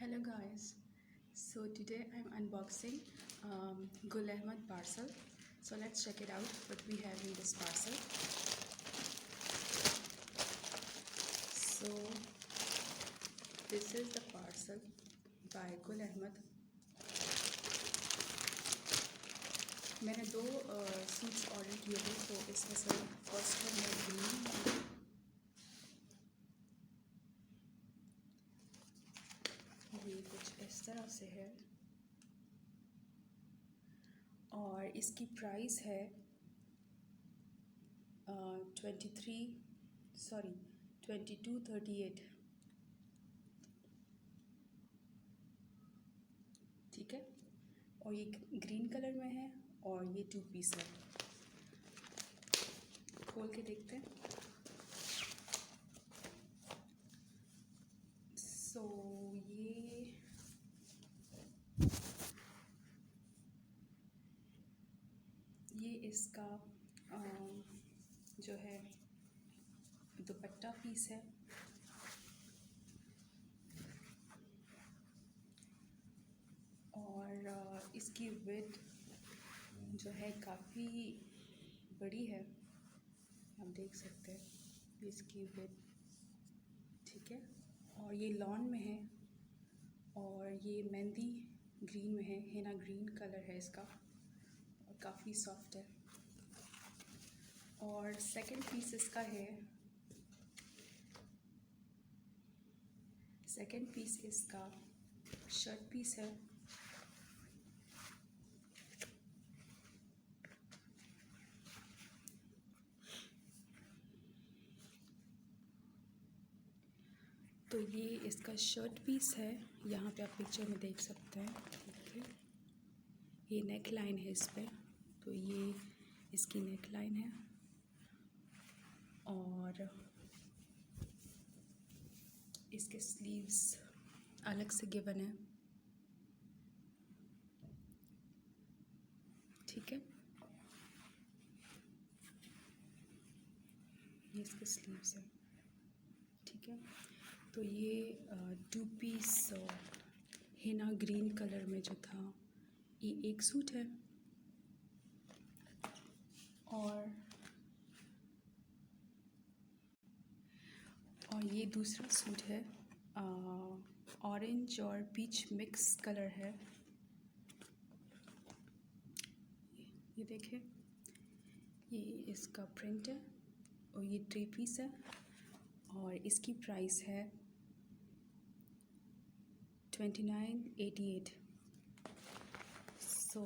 Hello guys, so today I'm unboxing Gul Ahmad parcel. So let's check it out what we have in this parcel. So this is the parcel by Gul Ahmad. मैंने दो suits order किए थे, तो इसमें से first one है green. ये कुछ इस तरह से है और इसकी प्राइस है 2238। ठीक है, और ये ग्रीन कलर में है और ये 2 पीस है। खोल के देखते हैं। सो ये इसका जो है दुपट्टा पीस है और इसकी विड्थ जो है काफ़ी बड़ी है, आप देख सकते हैं इसकी विड्थ। ठीक है, और ये लॉन में है और ये मेहंदी ग्रीन में है, हिना ग्रीन कलर है इसका और काफ़ी सॉफ्ट है। और सेकंड पीस इसका है, सेकंड पीस इसका शर्ट पीस है। तो ये इसका शर्ट पीस है, यहाँ पे आप पिक्चर में देख सकते हैं। देखिए ये नेक लाइन है इस पर, तो ये इसकी नेक लाइन है और इसके स्लीव्स अलग से गिवन है। ठीक है, ये इसके स्लीव्स है। ठीक है, तो ये 2 पीस हिना ग्रीन कलर में जो था, ये एक सूट है और ये दूसरा सूट है। ऑरेंज और पीच मिक्स कलर है। ये देखें, ये इसका प्रिंट है और ये 3 पीस है और इसकी प्राइस है 2988। सो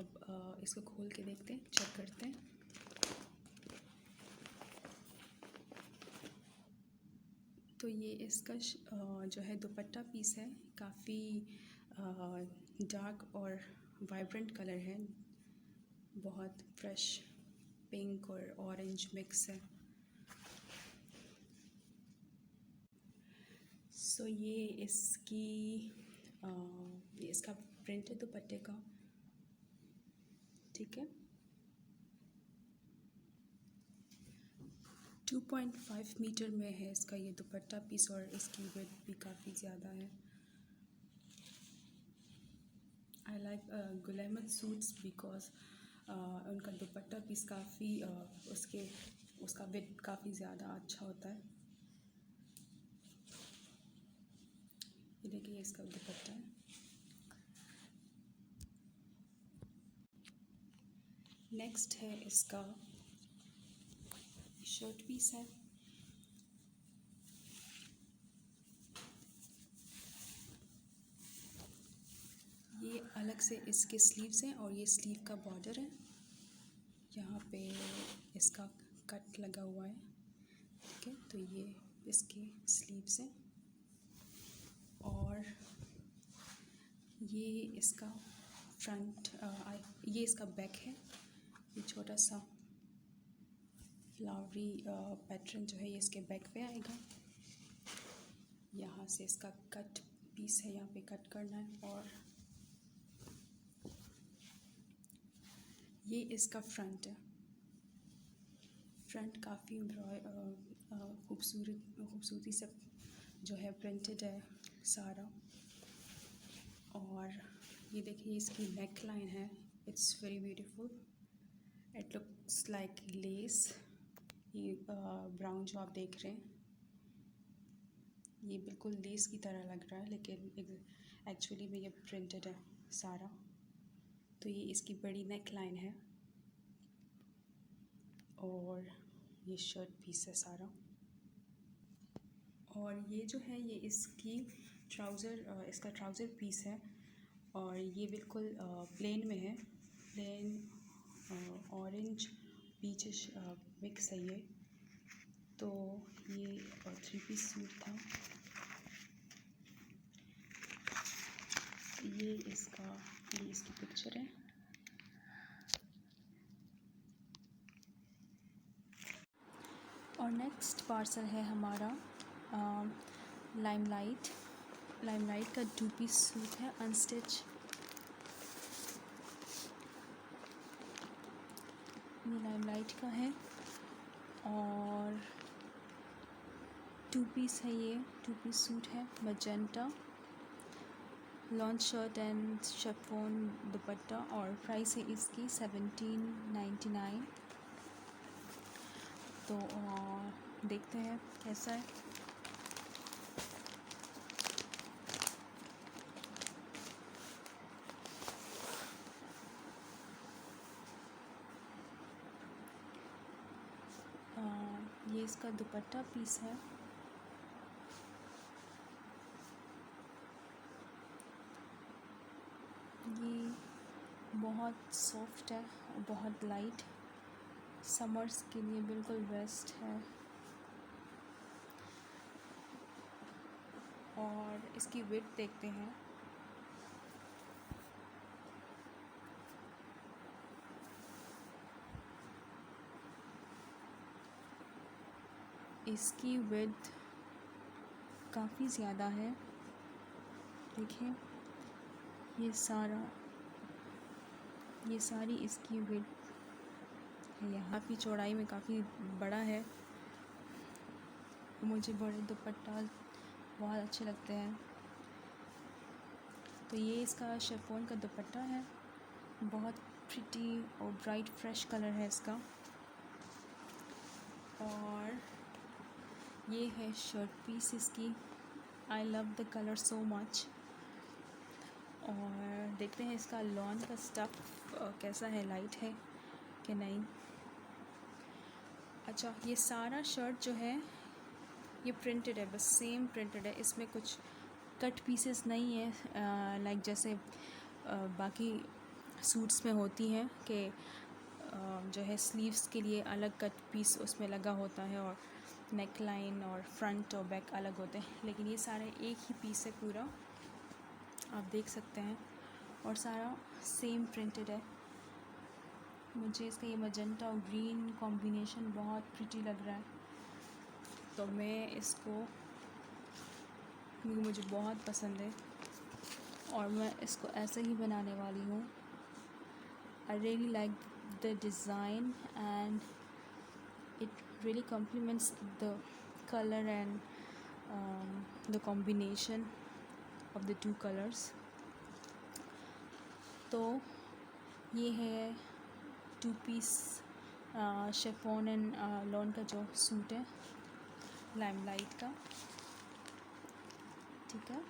अब इसको खोल के देखते हैं, चेक करते हैं। तो ये इसका जो है दुपट्टा पीस है, काफ़ी डार्क और वाइब्रेंट कलर है, बहुत फ्रेश पिंक और ऑरेंज मिक्स है। सो ये इसका प्रिंट है दुपट्टे का। ठीक है, 2.5 मीटर में है इसका ये दुपट्टा पीस और इसकी विड्थ भी काफ़ी ज़्यादा है। I like Gul Ahmed suits because उनका दुपट्टा पीस काफ़ी उसका विड्थ काफ़ी ज़्यादा अच्छा होता है। ये देखिए इसका दुपट्टा है। नेक्स्ट है इसका शर्ट पीस है। ये अलग से इसके स्लीव्स हैं और ये स्लीव का बॉर्डर है, यहाँ पे इसका कट लगा हुआ है। ठीक है, तो ये इसके स्लीव्स हैं और ये इसका फ्रंट, ये इसका बैक है। ये छोटा सा फ्लावरी पैटर्न जो है ये इसके बैक पे आएगा। यहाँ से इसका कट पीस है, यहाँ पे कट करना है। और ये इसका फ्रंट है। फ्रंट काफ़ी खूबसूरती से जो है प्रिंटेड है सारा। और ये देखिए इसकी नेक लाइन है, it's very beautiful, it looks like less. ये ब्राउन जो आप देख रहे हैं ये बिल्कुल लेस की तरह लग रहा है, लेकिन एक्चुअली में ये प्रिंटेड है सारा। तो ये इसकी बड़ी नेक लाइन है और ये शर्ट पीस है सारा। और ये जो है ये इसकी इसका ट्राउज़र पीस है और ये बिल्कुल प्लेन में है, प्लेन ऑरेंज पीचिश मिक्स है ये। तो ये 3 पीस सूट था। ये इसकी पिक्चर है। और नेक्स्ट पार्सल है हमारा लाइमलाइट का 2 पीस सूट है अनस्टिच। ये लाइमलाइट का है और 2 पीस है, ये 2 पीस सूट है। Magenta launch shirt and chiffon दुपट्टा और प्राइस है इसकी 1799। तो देखते हैं कैसा है। ये इसका दुपट्टा पीस है। ये बहुत सॉफ्ट है और बहुत लाइट, समर्स के लिए बिल्कुल बेस्ट है। और इसकी विड्थ देखते हैं। इसकी विड्थ काफ़ी ज़्यादा है, देखिए ये सारी इसकी विड्थ है। यहाँ की चौड़ाई में काफ़ी बड़ा है। मुझे बड़े दुपट्टा बहुत अच्छे लगते हैं। तो ये इसका शिफॉन का दुपट्टा है, बहुत प्रिटी और ब्राइट फ्रेश कलर है इसका। और ये है शर्ट पीस इसकी। I love the colour so much. और देखते हैं इसका लॉन का स्टफ़ कैसा है, लाइट है कि नहीं। अच्छा, ये सारा शर्ट जो है ये प्रिंटेड है, बस सेम प्रिंटेड है, इसमें कुछ कट पीसेस नहीं है लाइक जैसे बाकी सूट्स में होती हैं कि जो है स्लीव्स के लिए अलग कट पीस उसमें लगा होता है और नेक लाइन और फ्रंट और बैक अलग होते हैं। लेकिन ये सारे एक ही पीस है पूरा, आप देख सकते हैं, और सारा सेम प्रिंटेड है। मुझे इसका ये मजेंटा और ग्रीन कॉम्बिनेशन बहुत प्रिटी लग रहा है, तो मैं इसको, मुझे बहुत पसंद है और मैं इसको ऐसे ही बनाने वाली हूँ। I really like the design and it really complements the color and the combination of the two colors. तो ये है 2 पीस शिफॉन एंड लॉन का जो सूट है लाइमलाइट का, ठीक है।